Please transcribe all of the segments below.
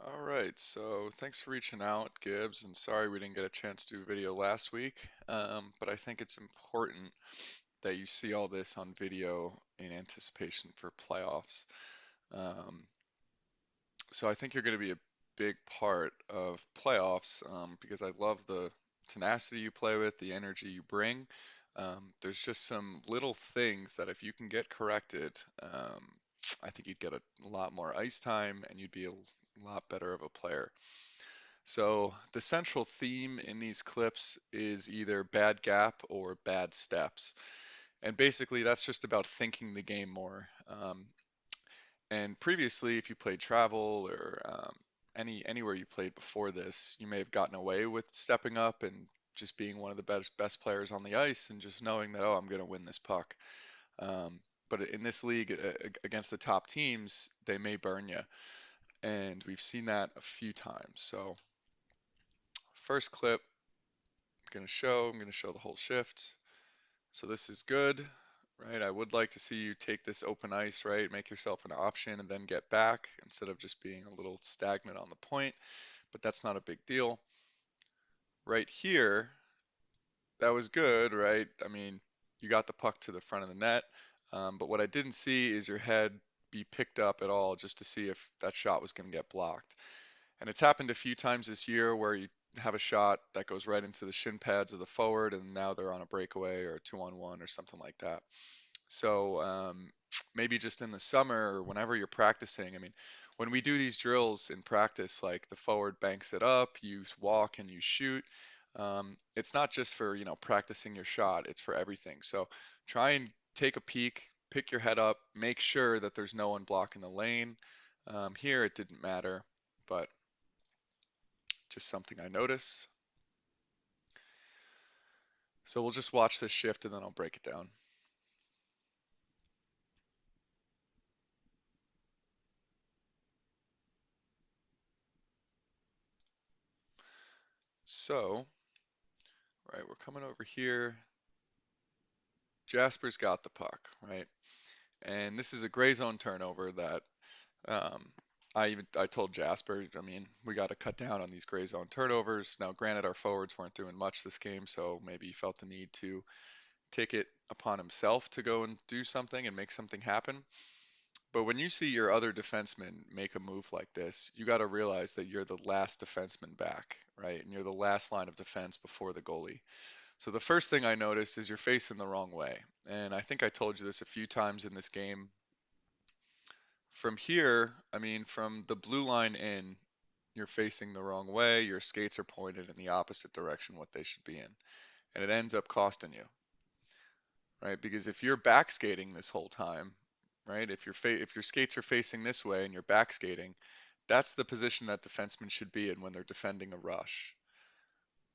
All right, so thanks for reaching out, Gibbs, and sorry we didn't get a chance to do a video last week, but I think it's important that you see all this on video in anticipation for playoffs. Um, so I think you're going to be a big part of playoffs because I love the tenacity you play with, the energy you bring. There's just some little things that if you can get corrected, I think you'd get a lot more ice time and you'd be a lot better of a player. So the central theme in these clips is either bad gap or bad steps. And basically that's just about thinking the game more. And previously, if you played travel or anywhere you played before this, you may have gotten away with stepping up and just being one of the best players on the ice and just knowing that, oh, I'm going to win this puck. Um, but in this league, against the top teams, they may burn you. And we've seen that a few times. So first clip, I'm going to show the whole shift. So this is good, right? I would like to see you take this open ice, right? Make yourself an option and then get back instead of just being a little stagnant on the point, but that's not a big deal. Right here, that was good, right? I mean, you got the puck to the front of the net, but what I didn't see is your head be picked up at all just to see if that shot was going to get blocked. And it's happened a few times this year where you have a shot that goes right into the shin pads of the forward, and now they're on a breakaway or a 2-on-1 or something like that. So maybe just in the summer or whenever you're practicing, I mean, when we do these drills in practice, like the forward banks it up, you walk and you shoot. It's not just for, practicing your shot, it's for everything. So try and take a peek, pick your head up, make sure that there's no one blocking the lane. Here it didn't matter, but just something I noticed. So we'll just watch this shift and then I'll break it down. So, right, we're coming over here. Jasper's got the puck, right? And this is a gray zone turnover that um, I told Jasper, I mean, we got to cut down on these gray zone turnovers. Now, granted, our forwards weren't doing much this game, so maybe he felt the need to take it upon himself to go and do something and make something happen. But when you see your other defenseman make a move like this, you got to realize that you're the last defenseman back, right? And you're the last line of defense before the goalie. So the first thing I noticed is you're facing the wrong way. And I think I told you this a few times in this game. From here, I mean, from the blue line in, you're facing the wrong way. Your skates are pointed in the opposite direction what they should be in. And it ends up costing you, right? Because if you're back skating this whole time, right? If your skates are facing this way and you're back skating, that's the position that defensemen should be in when they're defending a rush,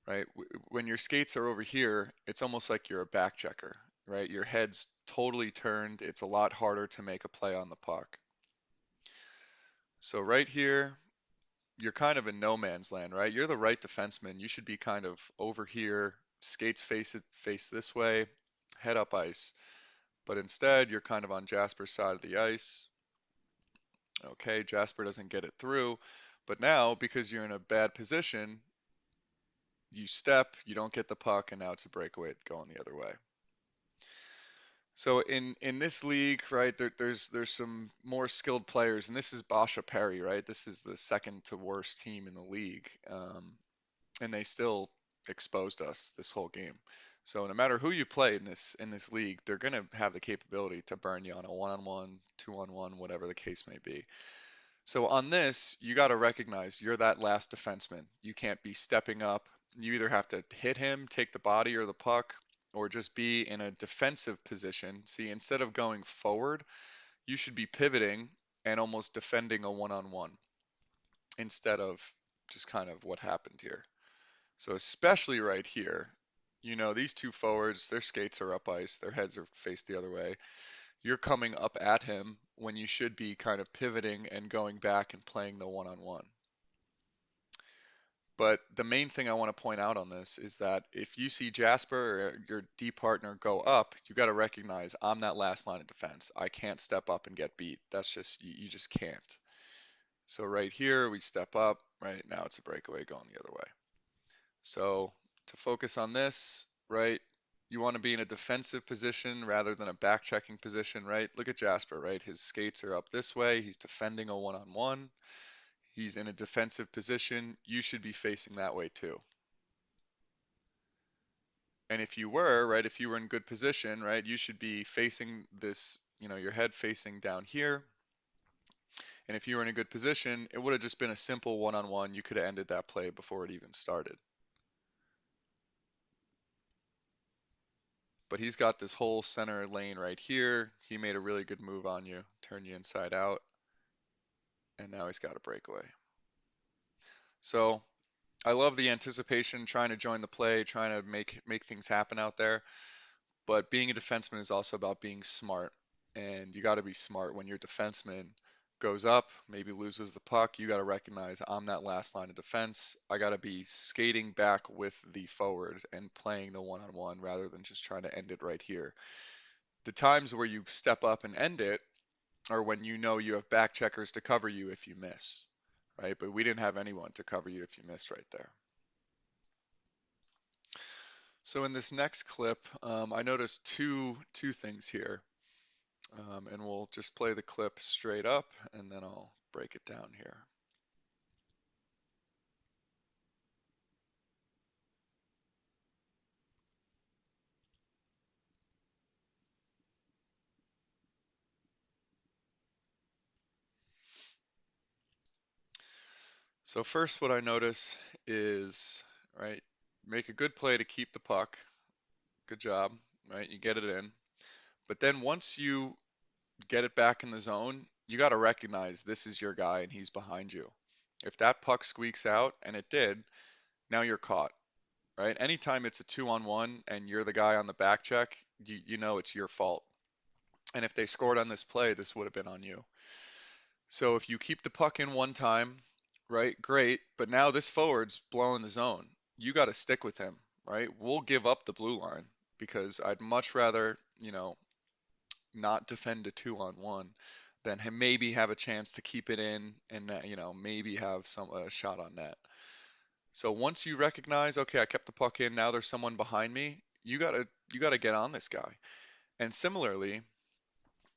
right? When your skates are over here, it's almost like you're a back checker, right? Your head's totally turned. It's a lot harder to make a play on the puck. So right here, you're kind of in no man's land, right? You're the right defenseman. You should be kind of over here, skates face this way, head up ice. But instead, you're kind of on Jasper's side of the ice. Okay, Jasper doesn't get it through. But now, because you're in a bad position, you step, you don't get the puck, and now it's a breakaway going the other way. So in this league, right, there's some more skilled players, and this is Basha Perry, right? This is the second to worst team in the league, and they still exposed us this whole game. So no matter who you play in this league, they're gonna have the capability to burn you on a one-on-one, two-on-one, whatever the case may be. So on this, you got to recognize you're that last defenseman. You can't be stepping up. You either have to hit him, take the body or the puck, or just be in a defensive position. See, instead of going forward, you should be pivoting and almost defending a one-on-one instead of just kind of what happened here. So especially right here, these two forwards, their skates are up ice, their heads are faced the other way. You're coming up at him when you should be kind of pivoting and going back and playing the one-on-one. But the main thing I want to point out on this is that if you see Jasper or your D partner go up, you got to recognize I'm that last line of defense. I can't step up and get beat. That's just, you just can't. So right here, we step up, right? Now it's a breakaway going the other way. So to focus on this, right? You want to be in a defensive position rather than a back checking position, right? Look at Jasper, right? His skates are up this way. He's defending a one-on-one. He's in a defensive position. You should be facing that way too. And if you were, right, if you were in good position, right, you should be facing this, your head facing down here. And if you were in a good position, it would have just been a simple one-on-one. You could have ended that play before it even started. But he's got this whole center lane right here. He made a really good move on you, turn you inside out, and now he's got a breakaway. So I love the anticipation, trying to join the play, trying to make things happen out there. But being a defenseman is also about being smart, and you got to be smart when your defenseman goes up, maybe loses the puck. You got to recognize I'm that last line of defense. I got to be skating back with the forward and playing the one-on-one rather than just trying to end it right here. The times where you step up and end it are when you know you have back checkers to cover you if you miss, right? But we didn't have anyone to cover you if you missed right there. So in this next clip, I noticed two things here, and we'll just play the clip straight up, and then I'll break it down here. So first, what I notice is, right, make a good play to keep the puck. Good job, right? You get it in. But then once you get it back in the zone, you got to recognize this is your guy and he's behind you. If that puck squeaks out, and it did, now you're caught, right? Anytime it's a 2-on-1 and you're the guy on the back check, you know it's your fault. And if they scored on this play, this would have been on you. So if you keep the puck in one time, right, great. But now this forward's blowing the zone. You got to stick with him, right? We'll give up the blue line because I'd much rather, not defend a 2-on-1 than maybe have a chance to keep it in and, maybe have some shot on net. So once you recognize, okay, I kept the puck in, now there's someone behind me, you gotta get on this guy. And similarly,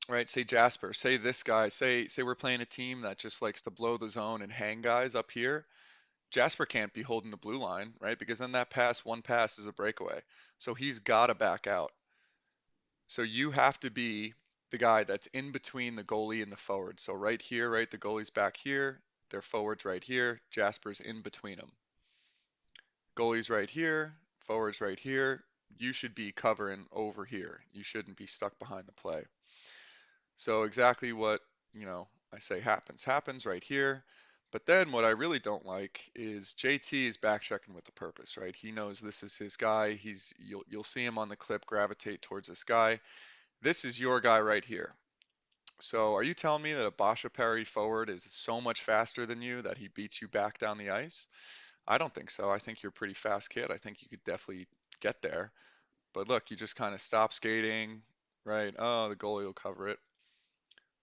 right, say Jasper, say this guy, say we're playing a team that just likes to blow the zone and hang guys up here. Jasper can't be holding the blue line, right? Because then that one pass is a breakaway. So he's got to back out. So you have to be the guy that's in between the goalie and the forward. So right here, right, the goalie's back here, their forward's right here, Jasper's in between them. Goalie's right here, forward's right here. You should be covering over here. You shouldn't be stuck behind the play. So exactly what, I say happens right here. But then what I really don't like is JT is back checking with the purpose, right? He knows this is his guy. You'll see him on the clip gravitate towards this guy. This is your guy right here. So are you telling me that a Basha Perry forward is so much faster than you that he beats you back down the ice? I don't think so. I think you're a pretty fast kid. I think you could definitely get there. But look, you just kind of stop skating, right? Oh, the goalie will cover it.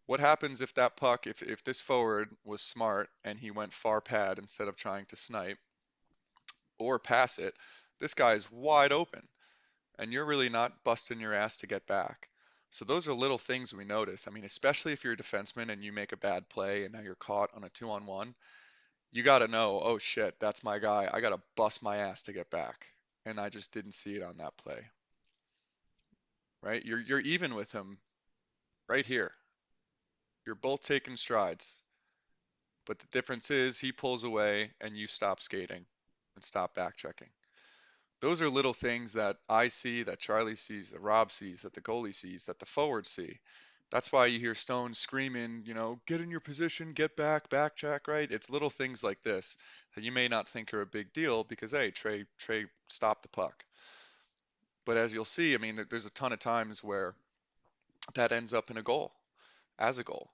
What happens if that puck, if this forward was smart and he went far pad instead of trying to snipe or pass it? This guy's wide open and you're really not busting your ass to get back. So those are little things we notice. I mean, especially if you're a defenseman and you make a bad play and now you're caught on a 2-on-1, you got to know, oh shit, that's my guy. I got to bust my ass to get back. And I just didn't see it on that play, right? You're even with him right here. You're both taking strides. But the difference is he pulls away and you stop skating and stop back checking. Those are little things that I see, that Charlie sees, that Rob sees, that the goalie sees, that the forwards see. That's why you hear Stone screaming, get in your position, get back check, right? It's little things like this that you may not think are a big deal because, hey, Trey stopped the puck. But as you'll see, I mean, there's a ton of times where that ends up in a goal, as a goal.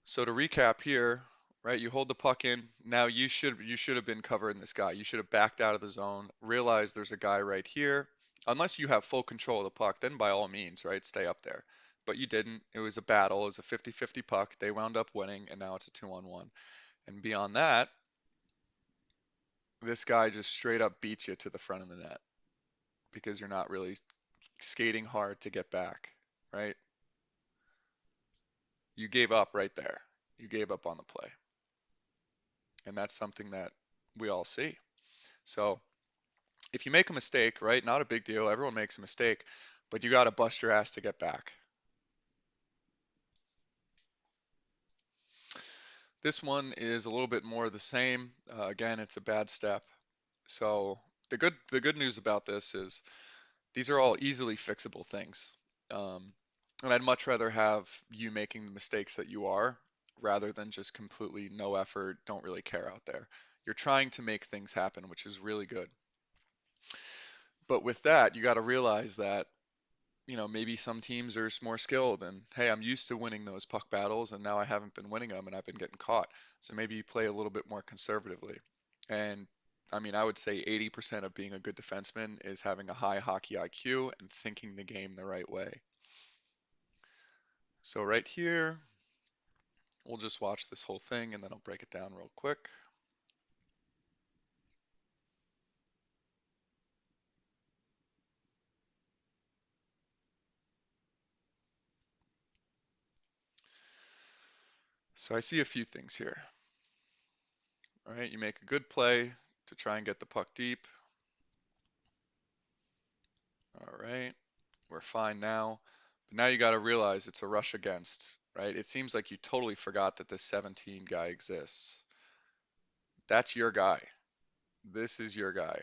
So to recap here, right, you hold the puck in. Now you should have been covering this guy. You should have backed out of the zone, realize there's a guy right here. Unless you have full control of the puck, then by all means, right, stay up there. but you didn't. It was a battle. It was a 50-50 puck. They wound up winning, and now it's a 2-on-1. And beyond that, this guy just straight up beats you to the front of the net because you're not really skating hard to get back, right? You gave up right there. You gave up on the play. And that's something that we all see. So if you make a mistake, right, not a big deal. Everyone makes a mistake, but you got to bust your ass to get back. This one is a little bit more of the same. Again, it's a bad step. So the good news about this is these are all easily fixable things. Um, and I'd much rather have you making the mistakes that you are rather than just completely no effort, don't really care out there. You're trying to make things happen, which is really good. But with that, you got to realize that, maybe some teams are more skilled and hey, I'm used to winning those puck battles and now I haven't been winning them and I've been getting caught. So maybe you play a little bit more conservatively. And I mean, I would say 80% of being a good defenseman is having a high hockey IQ and thinking the game the right way. So right here, we'll just watch this whole thing and then I'll break it down real quick. So I see a few things here. All right, you make a good play to try and get the puck deep. All right, we're fine now. But now you got to realize it's a rush against, right? It seems like you totally forgot that this 17 guy exists. That's your guy. This is your guy.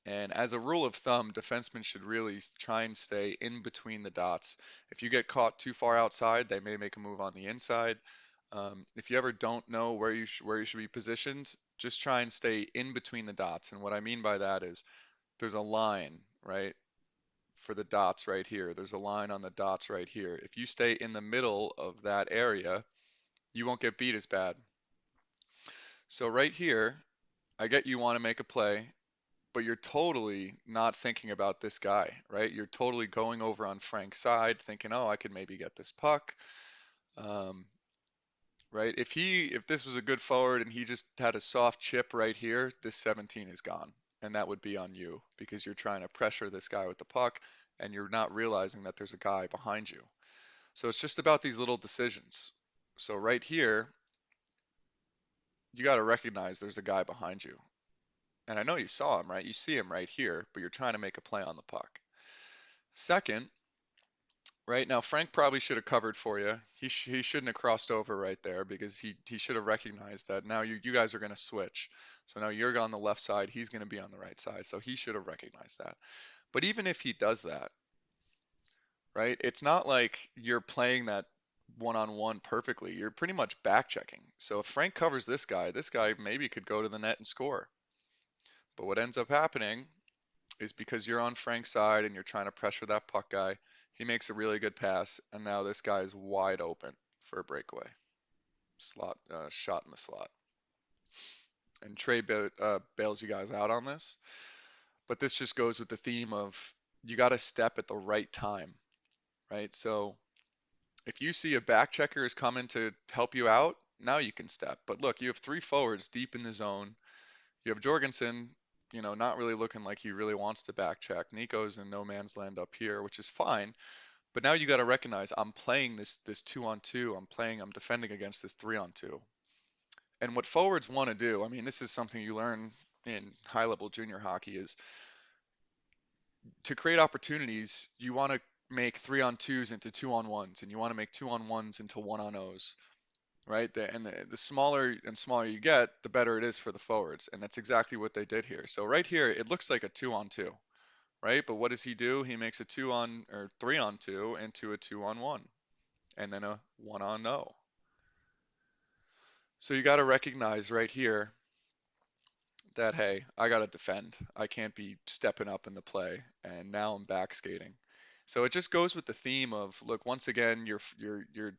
And as a rule of thumb, defensemen should really try and stay in between the dots. If you get caught too far outside, they may make a move on the inside. If you ever don't know where you should be positioned, just try and stay in between the dots. And what I mean by that is there's a line, right, for the dots right here. There's a line on the dots right here. If you stay in the middle of that area, you won't get beat as bad. So right here, I get you want to make a play, but you're totally not thinking about this guy, right? You're totally going over on Frank's side, thinking, oh, I could maybe get this puck. Um, right? If this was a good forward and he just had a soft chip right here, this 17 is gone. And that would be on you because you're trying to pressure this guy with the puck and you're not realizing that there's a guy behind you. So it's just about these little decisions. So right here, you got to recognize there's a guy behind you. And I know you saw him, right? You see him right here, but you're trying to make a play on the puck. Second, right now, Frank probably should have covered for you. He shouldn't have crossed over right there because he should have recognized that now you guys are going to switch. So now you're on the left side, he's going to be on the right side. So he should have recognized that. But even if he does that, right, it's not like you're playing that one-on-one perfectly. You're pretty much back checking. So if Frank covers this guy maybe could go to the net and score. But what ends up happening is because you're on Frank's side and you're trying to pressure that puck guy, he makes a really good pass, and now this guy is wide open for a breakaway shot in the slot. And Trey bails you guys out on this, but this just goes with the theme of you got to step at the right time, right? So if you see a back checker is coming to help you out, now you can step. But look, you have three forwards deep in the zone. You have Jorgensen, not really looking like he really wants to back check. Nico's in no man's land up here, which is fine. But now you got to recognize I'm playing this 2-on-2. I'm defending against this 3-on-2. And what forwards want to do, I mean, this is something you learn in high level junior hockey is to create opportunities, you want to make 3-on-2s into 2-on-1s, and you want to make 2-on-1s into 1-on-0s, right? The smaller and smaller you get, the better it is for the forwards. And that's exactly what they did here. So right here, it looks like a 2-on-2, right? But what does he do? He makes a 3-on-2 into a 2-on-1 and then a 1-on-0. So you got to recognize right here that, hey, I got to defend. I can't be stepping up in the play. And now I'm back skating. So it just goes with the theme of, look, once again, your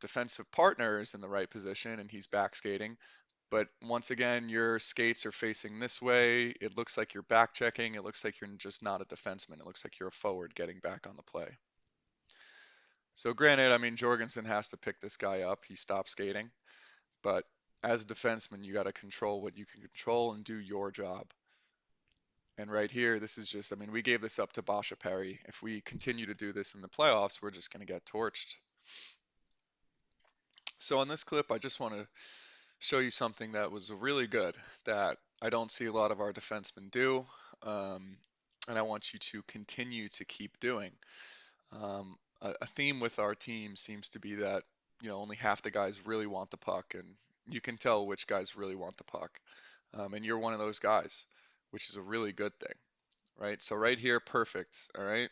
defensive partner is in the right position and he's back skating. But once again, your skates are facing this way. It looks like you're back checking. It looks like you're just not a defenseman. It looks like you're a forward getting back on the play. So granted, I mean, Jorgensen has to pick this guy up. He stopped skating, but as a defenseman, you got to control what you can control and do your job. And right here, this is just, I mean, we gave this up to Basha Perry. If we continue to do this in the playoffs, we're just going to get torched. So on this clip, I just want to show you something that was really good that I don't see a lot of our defensemen do. Um, and I want you to continue to keep doing. A theme with our team seems to be that, only half the guys really want the puck, and you can tell which guys really want the puck. And you're one of those guys, which is a really good thing, right? So right here, perfect, all right?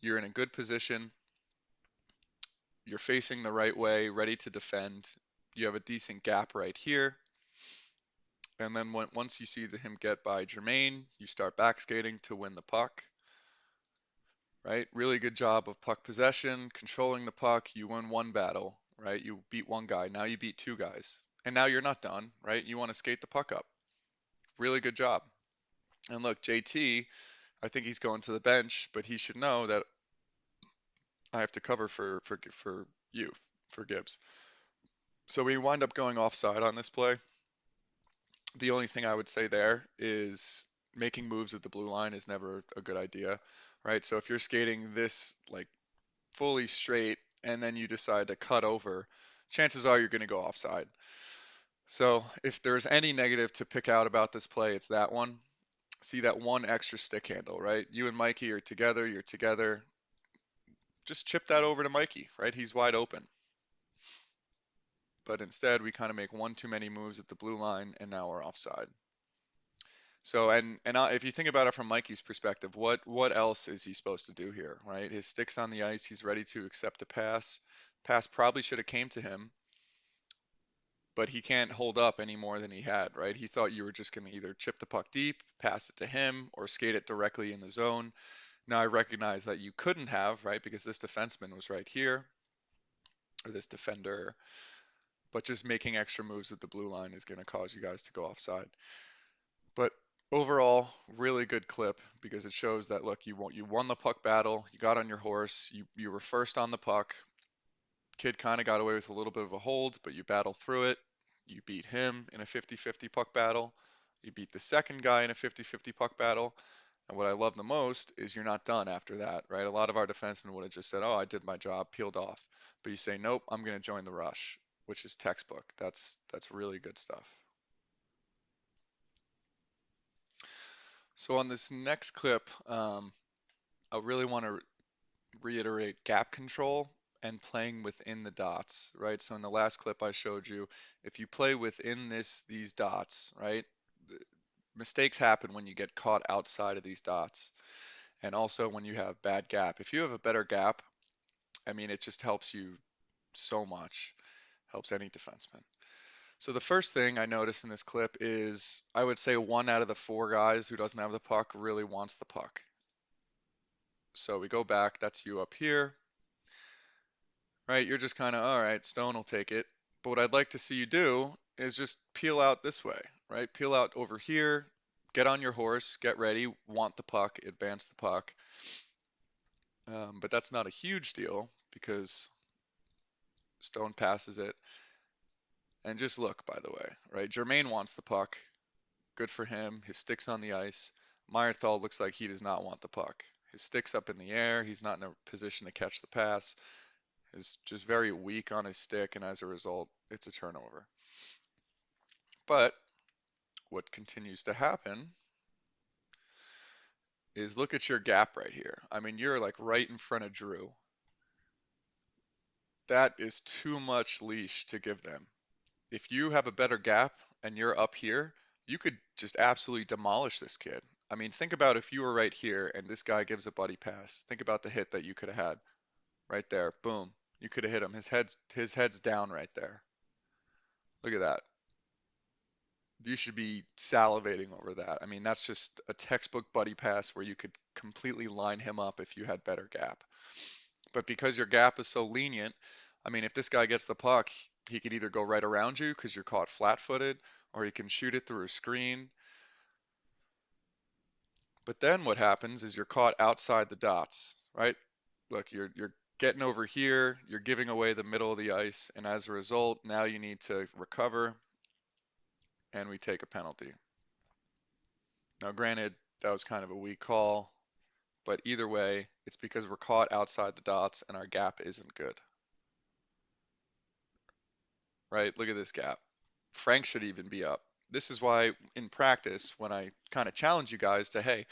You're in a good position. You're facing the right way, ready to defend. You have a decent gap right here. And then once you see him get by Jermaine, you start back skating to win the puck, right? Really good job of puck possession, controlling the puck. You win one battle, right? You beat one guy. Now you beat two guys. And now you're not done, right? You want to skate the puck up. Really good job. And look, JT, I think he's going to the bench, but he should know that I have to cover for you, for Gibbs. So we wind up going offside on this play. The only thing I would say there is making moves at the blue line is never a good idea, right? So if you're skating this like fully straight and then you decide to cut over, chances are you're going to go offside. So if there's any negative to pick out about this play, it's that one. See that one extra stick handle, right? You and Mikey are together, you're together. Just chip that over to Mikey, right? He's wide open. But instead, we kind of make one too many moves at the blue line, and now we're offside. So, if you think about it from Mikey's perspective, what else is he supposed to do here, right? His stick's on the ice, he's ready to accept a pass. Pass probably should have came to him, but he can't hold up any more than he had, right? He thought you were just going to either chip the puck deep, pass it to him, or skate it directly in the zone. Now I recognize that you couldn't have, right? Because this defenseman was right here, or this defender, but just making extra moves at the blue line is going to cause you guys to go offside. But overall, really good clip because it shows that look, you won the puck battle, you got on your horse, you were first on the puck. Kid kind of got away with a little bit of a hold, but you battle through it. You beat him in a 50-50 puck battle. You beat the second guy in a 50-50 puck battle. And what I love the most is you're not done after that, right? A lot of our defensemen would have just said, "Oh, I did my job, peeled off." But you say, "Nope, I'm going to join the rush," which is textbook. That's really good stuff. So on this next clip, I really want to reiterate gap control and playing within the dots, right? So in the last clip I showed you, if you play within these dots, right? Mistakes happen when you get caught outside of these dots, and also when you have bad gap. If you have a better gap, I mean, it just helps you so much, helps any defenseman. So the first thing I noticed in this clip is I would say one out of the four guys who doesn't have the puck really wants the puck. So we go back, that's you up here, right? You're just kind of, all right, Stone will take it. But what I'd like to see you do is just peel out this way, right? Peel out over here, get on your horse, get ready, want the puck, advance the puck. But that's not a huge deal because Stone passes it. And just look, by the way, right? Jermaine wants the puck. Good for him. His stick's on the ice. Meyerthal looks like he does not want the puck. His stick's up in the air. He's not in a position to catch the pass. Is just very weak on his stick, and as a result, it's a turnover. But what continues to happen is look at your gap right here. I mean, you're like right in front of Drew. That is too much leash to give them. If you have a better gap and you're up here, you could just absolutely demolish this kid. I mean, think about if you were right here and this guy gives a buddy pass. Think about the hit that you could have had right there. Boom. You could have hit him. His head's down right there. Look at that. You should be salivating over that. I mean, that's just a textbook buddy pass where you could completely line him up if you had better gap. But because your gap is so lenient, I mean, if this guy gets the puck, he could either go right around you because you're caught flat-footed, or he can shoot it through a screen. But then what happens is you're caught outside the dots, right? Look, you're getting over here, you're giving away the middle of the ice, and as a result, now you need to recover, and we take a penalty. Now, granted, that was kind of a weak call, but either way, it's because we're caught outside the dots and our gap isn't good, right? Look at this gap. Frank should even be up. This is why in practice, when I kind of challenge you guys to, hey,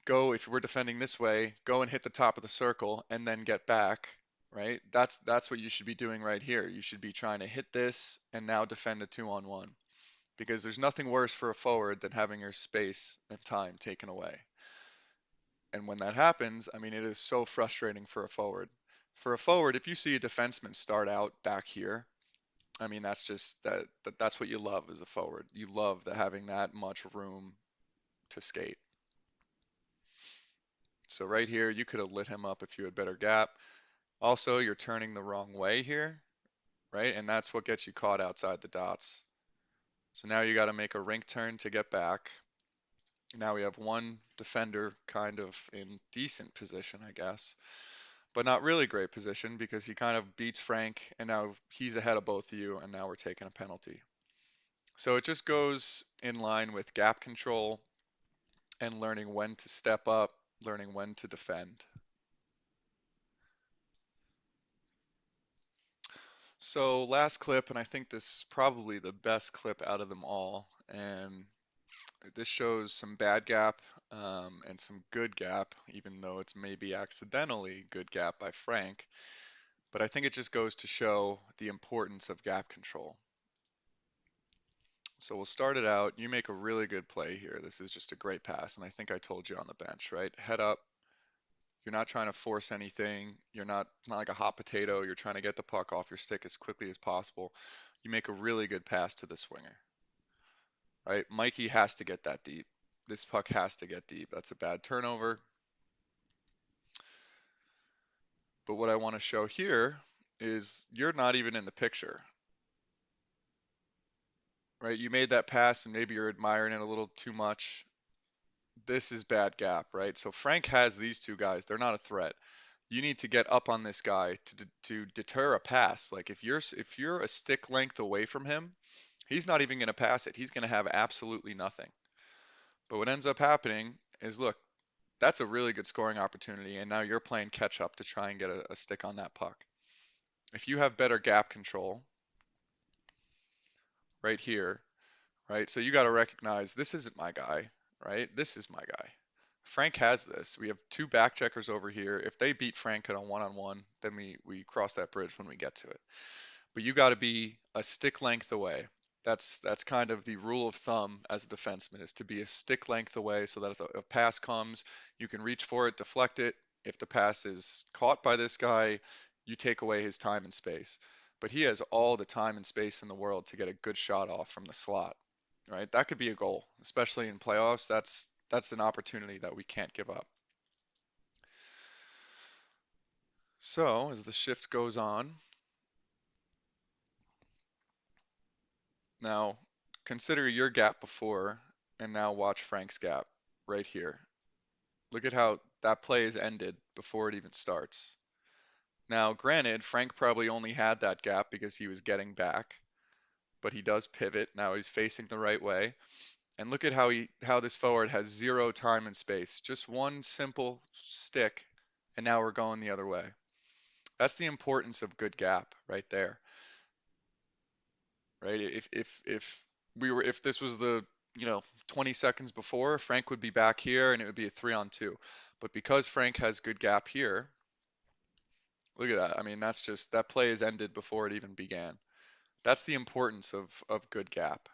go if we're defending this way, go and hit the top of the circle and then get back, right? That's what you should be doing right here. You should be trying to hit this and now defend a 2-on-1 because there's nothing worse for a forward than having your space and time taken away. And when that happens, I mean, it is so frustrating for a forward. For a forward, if you see a defenseman start out back here, I mean, that's just that's what you love as a forward. You love having that much room to skate. So right here, you could have lit him up if you had better gap. Also, you're turning the wrong way here, right? And that's what gets you caught outside the dots. So now you got to make a rink turn to get back. Now we have one defender kind of in decent position, I guess, but not really great position because he kind of beats Frank and now he's ahead of both of you and now we're taking a penalty. So it just goes in line with gap control and learning when to step up, learning when to defend. So last clip, and I think this is probably the best clip out of them all, and this shows some bad gap and some good gap, even though it's maybe accidentally good gap by Frank. But I think it just goes to show the importance of gap control. So we'll start it out. You make a really good play here. This is just a great pass, and I think I told you on the bench, right? Head up. You're not trying to force anything. You're not like a hot potato. You're trying to get the puck off your stick as quickly as possible. You make a really good pass to the swinger, right? Mikey has to get that deep. This puck has to get deep. That's a bad turnover. But what I want to show here is you're not even in the picture, right? You made that pass and maybe you're admiring it a little too much. This is bad gap, right? So Frank has these two guys. They're not a threat. You need to get up on this guy to deter a pass. Like if you're a stick length away from him, he's not even going to pass it. He's going to have absolutely nothing. But what ends up happening is, look, that's a really good scoring opportunity, and now you're playing catch up to try and get a stick on that puck. If you have better gap control right here, right? So you got to recognize this isn't my guy, right? This is my guy. Frank has this. We have two back checkers over here. If they beat Frank at a one-on-one, then we cross that bridge when we get to it. But you got to be a stick length away. That's kind of the rule of thumb as a defenseman is to be a stick length away so that if a pass comes, you can reach for it, deflect it. If the pass is caught by this guy, you take away his time and space. But he has all the time and space in the world to get a good shot off from the slot, right? That could be a goal, especially in playoffs. That's an opportunity that we can't give up. So as the shift goes on, now consider your gap before and now watch Frank's gap right here. Look at how that play is ended before it even starts. Now, granted, Frank probably only had that gap because he was getting back, but he does pivot. Now he's facing the right way. And look at how this forward has zero time and space. Just one simple stick, and now we're going the other way. That's the importance of good gap right there, right? If this was the 20 seconds before, Frank would be back here and it would be a 3-on-2. But because Frank has good gap here, look at that. I mean, that play is ended before it even began. That's the importance of good gap.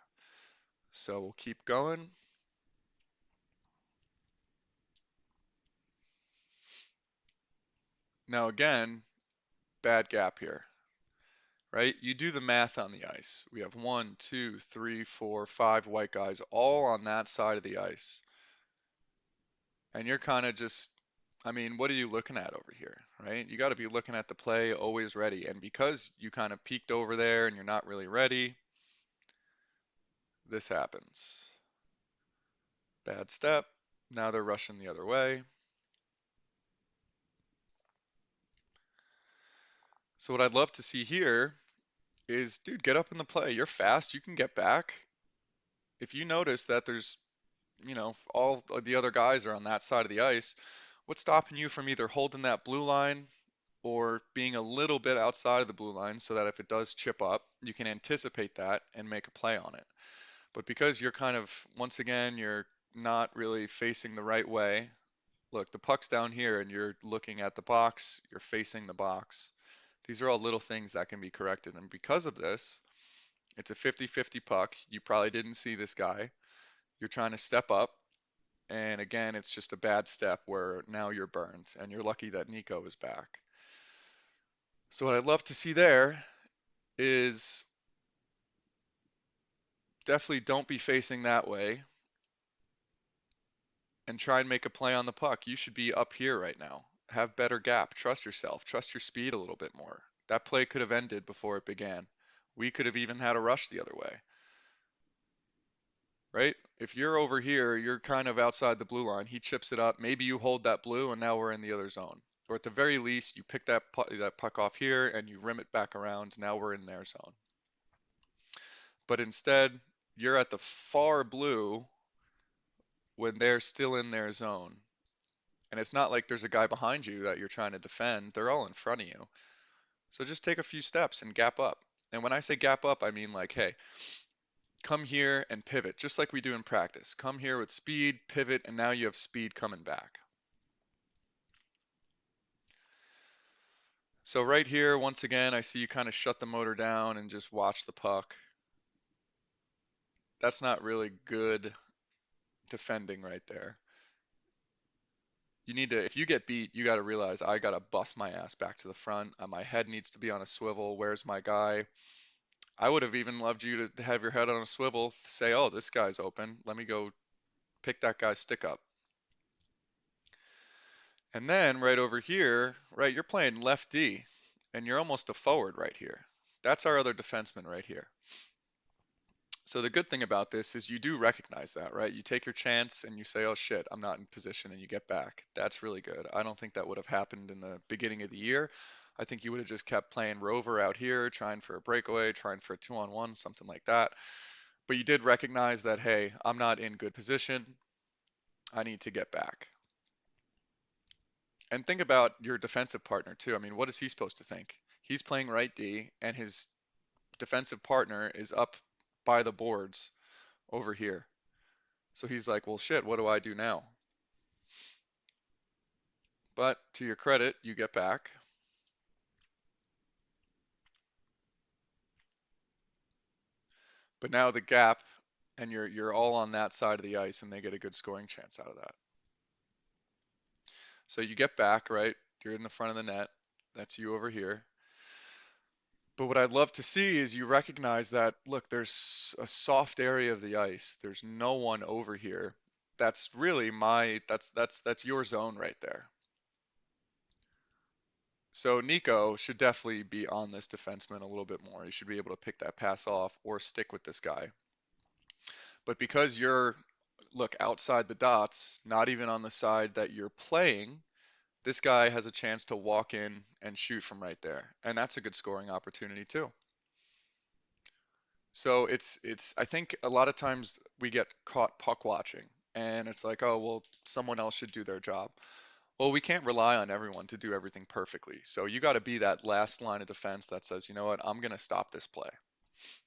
So we'll keep going. Now again, bad gap here, right? You do the math on the ice. We have 1, 2, 3, 4, 5 white guys all on that side of the ice. And you're kind of just, I mean, what are you looking at over here, right? You got to be looking at the play always ready. And because you kind of peeked over there and you're not really ready, this happens. Bad step. Now they're rushing the other way. So what I'd love to see here is, dude, get up in the play. You're fast. You can get back. If you notice that there's, all of the other guys are on that side of the ice, what's stopping you from either holding that blue line or being a little bit outside of the blue line so that if it does chip up, you can anticipate that and make a play on it. But because you're kind of, once again, you're not really facing the right way. Look, the puck's down here and you're looking at the box, you're facing the box. These are all little things that can be corrected. And because of this, it's a 50-50 puck. You probably didn't see this guy. You're trying to step up. And again, it's just a bad step where now you're burned. And you're lucky that Nico is back. So what I'd love to see there is definitely don't be facing that way and try and make a play on the puck. You should be up here right now. Have better gap. Trust yourself. Trust your speed a little bit more. That play could have ended before it began. We could have even had a rush the other way, right? If you're over here, you're kind of outside the blue line. He chips it up. Maybe you hold that blue, and now we're in the other zone. Or at the very least, you pick that puck off here and you rim it back around. Now we're in their zone. But instead, you're at the far blue when they're still in their zone. And it's not like there's a guy behind you that you're trying to defend. They're all in front of you. So just take a few steps and gap up. And when I say gap up, I mean like, hey, come here and pivot, just like we do in practice. Come here with speed, pivot, and now you have speed coming back. So right here, once again, I see you kind of shut the motor down and just watch the puck. That's not really good defending right there. You need to, if you get beat, you got to realize I got to bust my ass back to the front. My head needs to be on a swivel. Where's my guy? I would have even loved you to have your head on a swivel, say, oh, this guy's open. Let me go pick that guy's stick up. And then right over here, right, you're playing left D, and you're almost a forward right here. That's our other defenseman right here. So the good thing about this is you do recognize that, right? You take your chance and you say, oh shit, I'm not in position, and you get back. That's really good. I don't think that would have happened in the beginning of the year. I think you would have just kept playing rover out here, trying for a breakaway, trying for a 2-on-1, something like that. But you did recognize that, hey, I'm not in good position. I need to get back. And think about your defensive partner too. I mean, what is he supposed to think? He's playing right D, and his defensive partner is up by the boards over here. So he's like, well, shit, what do I do now? But to your credit, you get back. But now the gap, and you're all on that side of the ice, and they get a good scoring chance out of that. So you get back, right? You're in the front of the net. That's you over here. But what I'd love to see is you recognize that, look, there's a soft area of the ice. There's no one over here. That's really that's your zone right there. So Nico should definitely be on this defenseman a little bit more. He should be able to pick that pass off or stick with this guy. But because you're, look, outside the dots, not even on the side that you're playing, this guy has a chance to walk in and shoot from right there. And that's a good scoring opportunity too. So it's I think a lot of times we get caught puck watching and it's like, oh, well, someone else should do their job. Well, we can't rely on everyone to do everything perfectly. So you got to be that last line of defense that says, you know what, I'm going to stop this play.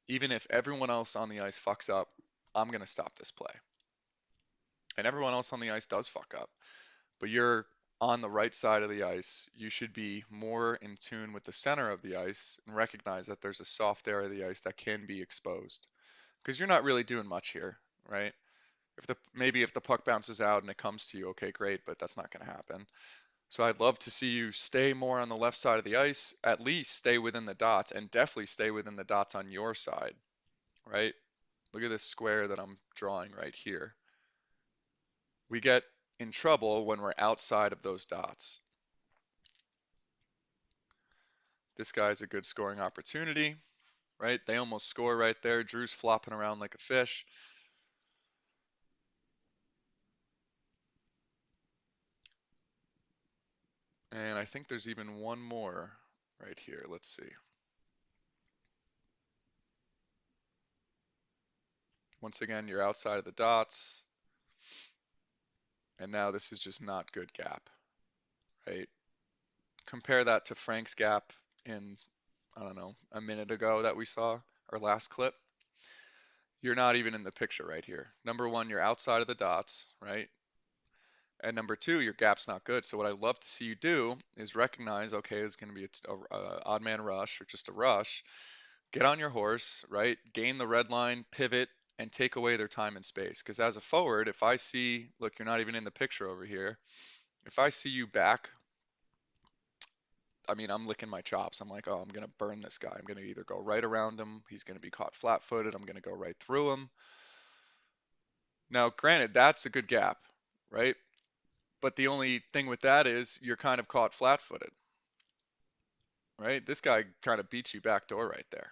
Even if everyone else on the ice fucks up, I'm going to stop this play. And everyone else on the ice does fuck up. But you're on the right side of the ice. You should be more in tune with the center of the ice and recognize that there's a soft area of the ice that can be exposed. Because you're not really doing much here, right? If the puck bounces out and it comes to you, okay, great, but that's not going to happen. So I'd love to see you stay more on the left side of the ice, at least stay within the dots, and definitely stay within the dots on your side, right? Look at this square that I'm drawing right here. We get in trouble when we're outside of those dots. This guy's a good scoring opportunity, right? They almost score right there. Drew's flopping around like a fish. And I think there's even one more. right here. Let's see. Once again, you're outside of the dots, and now this is just not good gap, right? Compare that to Frank's gap in, I don't know, a minute ago that we saw, our last clip. You're not even in the picture right here. Number one, you're outside of the dots, right? And number two, your gap's not good. So what I'd love to see you do is recognize, okay, there's going to be a odd man rush or just a rush. Get on your horse, right? Gain the red line, pivot, and take away their time and space. Because as a forward, if I see, look, you're not even in the picture over here. If I see you back, I mean, I'm licking my chops. I'm like, oh, I'm going to burn this guy. I'm going to either go right around him. He's going to be caught flat-footed. I'm going to go right through him. Now, granted, that's a good gap, right? But the only thing with that is you're kind of caught flat-footed, right? This guy kind of beats you backdoor right there.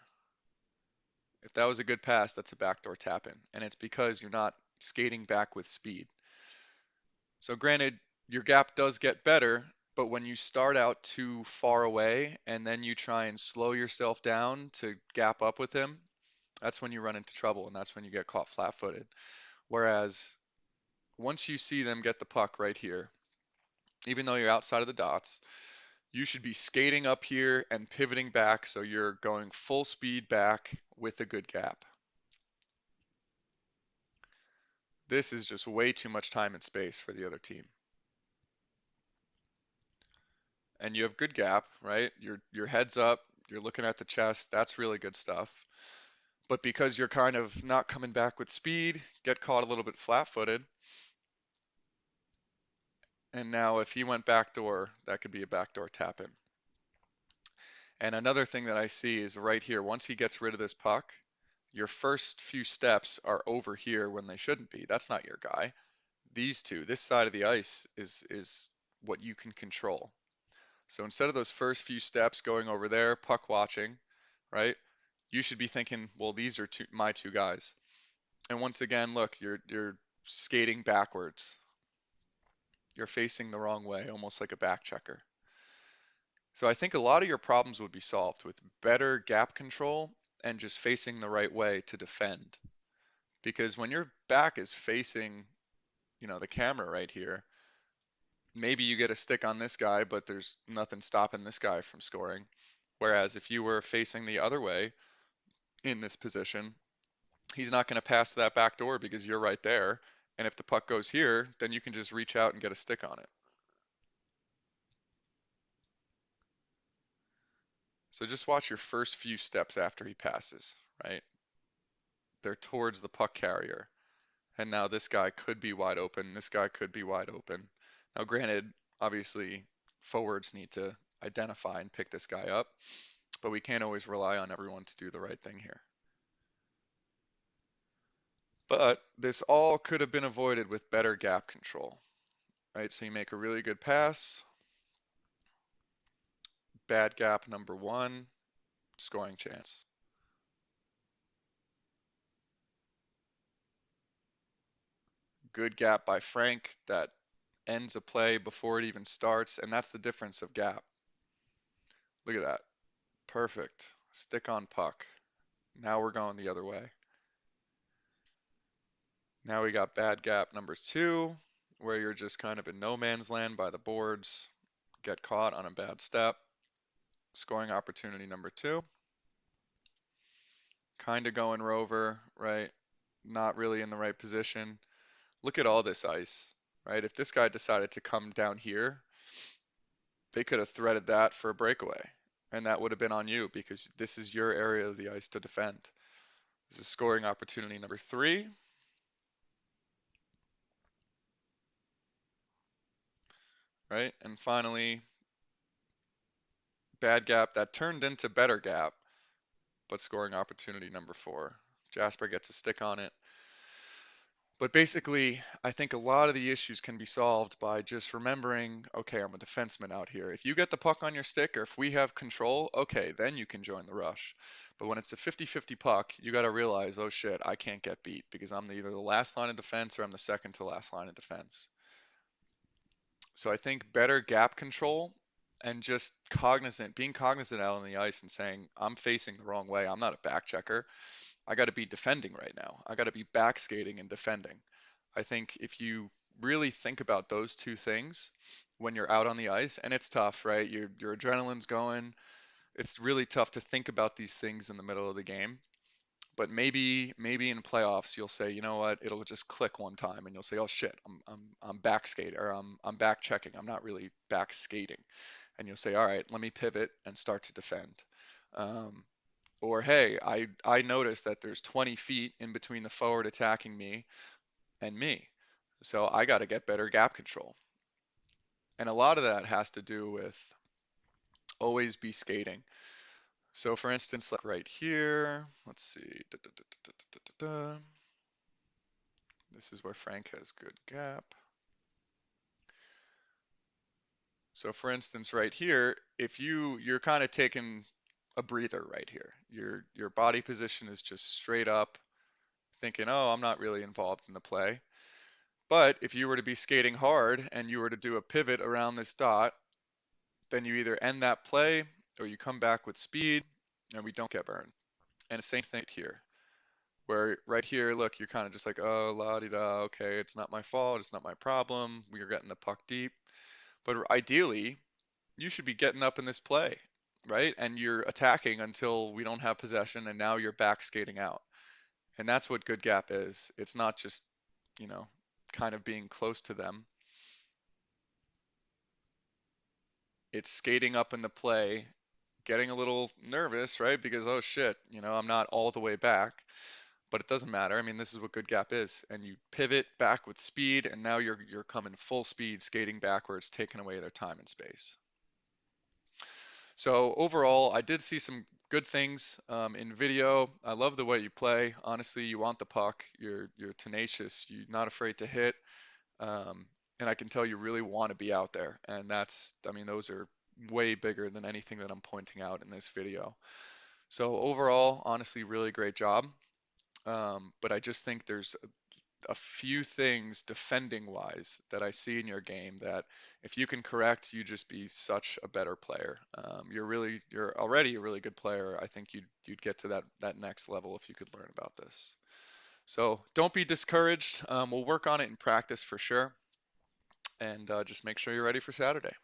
If that was a good pass, that's a backdoor tap in. And it's because you're not skating back with speed. So granted, your gap does get better, but when you start out too far away and then you try and slow yourself down to gap up with him, that's when you run into trouble and that's when you get caught flat-footed. Whereas once you see them get the puck right here, even though you're outside of the dots, you should be skating up here and pivoting back so you're going full speed back with a good gap. This is just way too much time and space for the other team. And you have good gap, right? Your head's up, you're looking at the chest, that's really good stuff. But because you're kind of not coming back with speed, get caught a little bit flat-footed. And now if he went backdoor, that could be a backdoor tap in. And another thing that I see is right here, once he gets rid of this puck, your first few steps are over here when they shouldn't be. That's not your guy. These two, this side of the ice is what you can control. So instead of those first few steps going over there, puck watching, right? You should be thinking, well, these are my two guys. And once again, look, you're skating backwards. You're facing the wrong way, almost like a back checker. So I think a lot of your problems would be solved with better gap control and just facing the right way to defend. Because when your back is facing, the camera right here, maybe you get a stick on this guy, but there's nothing stopping this guy from scoring. Whereas if you were facing the other way in this position, he's not going to pass that back door because you're right there. And if the puck goes here, then you can just reach out and get a stick on it. So just watch your first few steps after he passes, right? They're towards the puck carrier. And now this guy could be wide open. This guy could be wide open. Now, granted, obviously, forwards need to identify and pick this guy up, but we can't always rely on everyone to do the right thing here. But this all could have been avoided with better gap control, right? So you make a really good pass, bad gap number one, scoring chance. Good gap by Frank that ends a play before it even starts, and that's the difference of gap. Look at that. Perfect. Stick on puck. Now we're going the other way. Now we got bad gap number two, where you're just kind of in no man's land by the boards, get caught on a bad step. Scoring opportunity number two. Kind of going rover, right? Not really in the right position. Look at all this ice, right? If this guy decided to come down here, they could have threaded that for a breakaway. And that would have been on you because this is your area of the ice to defend. This is scoring opportunity number three. Right? And finally, bad gap that turned into better gap, but scoring opportunity number four. Jasper gets a stick on it. But basically, I think a lot of the issues can be solved by just remembering, okay, I'm a defenseman out here. If you get the puck on your stick or if we have control, okay, then you can join the rush. But when it's a 50-50 puck, you got to realize, oh shit, I can't get beat because I'm either the last line of defense or I'm the second to last line of defense. So I think better gap control and just being cognizant out on the ice and saying, I'm facing the wrong way. I'm not a back checker. I got to be defending right now. I got to be back skating and defending. I think if you really think about those two things when you're out on the ice, and it's tough, right? Your adrenaline's going. It's really tough to think about these things in the middle of the game. But maybe in playoffs you'll say, you know what, it'll just click one time and you'll say, oh shit, I'm back skating or I'm back checking. I'm not really back skating. And you'll say, all right, let me pivot and start to defend. Um, or hey, I noticed that there's 20 feet in between the forward attacking me and me. So I got to get better gap control. And a lot of that has to do with always be skating. So for instance, like right here, let's see. This is where Frank has good gap. So for instance, right here, if you're kind of taking a breather right here. Your body position is just straight up, thinking, "Oh, I'm not really involved in the play." But if you were to be skating hard and you were to do a pivot around this dot, then you either end that play or you come back with speed and we don't get burned. And same thing here, where right here, look, you're kind of just like, "Oh, la di da, okay, it's not my fault, it's not my problem. We are getting the puck deep." But ideally, you should be getting up in this play, right? And you're attacking until we don't have possession, and now you're back skating out. And that's what good gap is. It's not just, you know, kind of being close to them. It's skating up in the play, getting a little nervous, right? Because, oh shit, I'm not all the way back, but it doesn't matter. I mean, this is what good gap is. And you pivot back with speed, and now you're coming full speed, skating backwards, taking away their time and space. So overall, I did see some good things in video. I love the way you play. Honestly, you want the puck. You're tenacious. You're not afraid to hit. And I can tell you really want to be out there. And I mean, those are way bigger than anything that I'm pointing out in this video. So overall, honestly, really great job. But I just think there's a few things defending wise that I see in your game that if you can correct, you just be such a better player. You're already a really good player. I think you'd get to that next level if you could learn about this. So don't be discouraged. We'll work on it in practice for sure, and just make sure you're ready for Saturday.